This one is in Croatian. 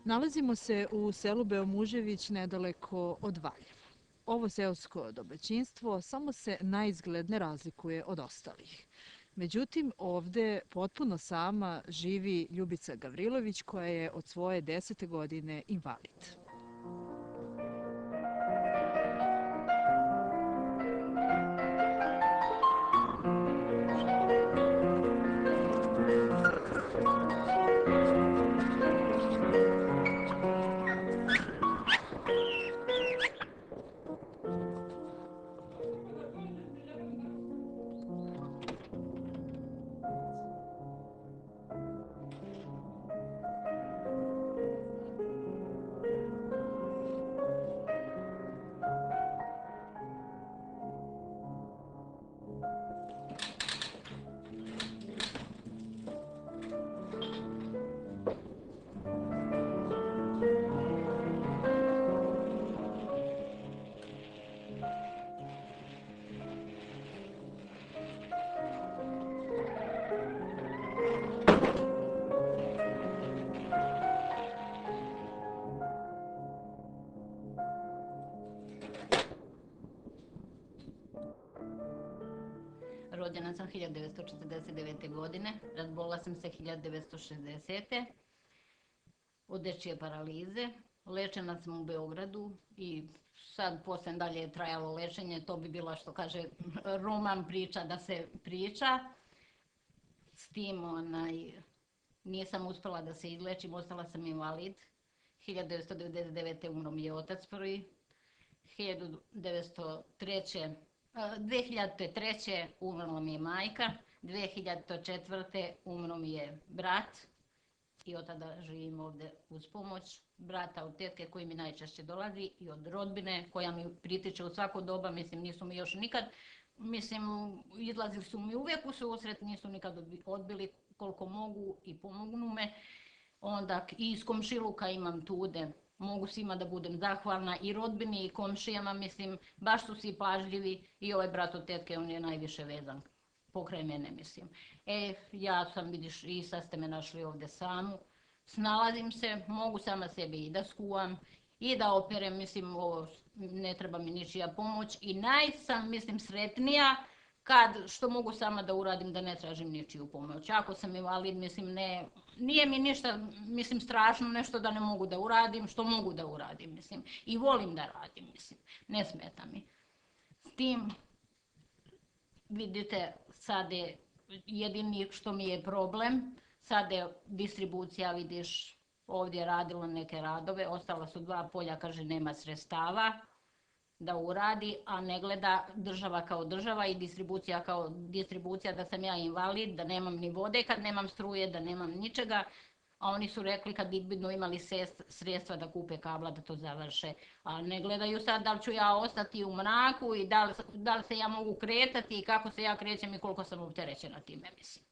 Nalazimo se u selu Beomužević nedaleko od Valjeva. Ovo seosko domaćinstvo samo se naizgled ne razlikuje od ostalih. Međutim, ovde potpuno sama živi Ljubica Gavrilović koja je od svoje 10. godine invalid. Rođena sam 1949. godine, razbolila sam se 1960. od dečije paralize. Lečena sam u Beogradu i sad posle dalje je trajalo lečenje, to bi bila što kaže roman priča da se priča. S tim nisam uspela da se izlečim, ostala sam invalid. 1999. umro mi je otac prvi, 2003. umrla mi je majka, 2004. umro mi je brat i od tada živim ovde uz pomoć brata od tetke koji mi najčešće dolazi i od rodbine koja mi pritiče u svako doba, mislim nisu mi još nikad, izlazili su mi uvijek u susret, nisu nikad odbili koliko mogu i pomognu me. Onda i iz komšiluka imam tude. Mogu svima da budem zahvalna i rodbini i komšijama, mislim, baš su svi pažljivi i ovaj brat od tetke, on je najviše vezan pokraj mene, mislim. Ja sam, vidiš, i sad ste me našli ovde samu, snalazim se, mogu sama sebi i da skuvam i da operem, mislim, ovo ne treba mi ničija pomoć i sam, mislim, sretnija što mogu sama da uradim, da ne tražim ničiju pomoć. Ako sam invalid, mislim, nije mi ništa, mislim, strašno nešto da ne mogu da uradim, što mogu da uradim, mislim, i volim da radim, mislim, ne smeta mi. S tim, vidite, sad je jedini što mi je problem, sad je distribucija, vidiš, ovdje je radila neke radove, ostala su 2 polja, kaže, nema sredstava da uradi, a ne gleda država kao država i distribucija kao distribucija, da sam ja invalid, da nemam ni vode kad nemam struje, da nemam ničega, a oni su rekli kad bi imali sredstva da kupe kabla da to završe, a ne gledaju sad da li ću ja ostati u mraku i da li se ja mogu kretati i kako se ja krećem i koliko sam opterećena time, mislim.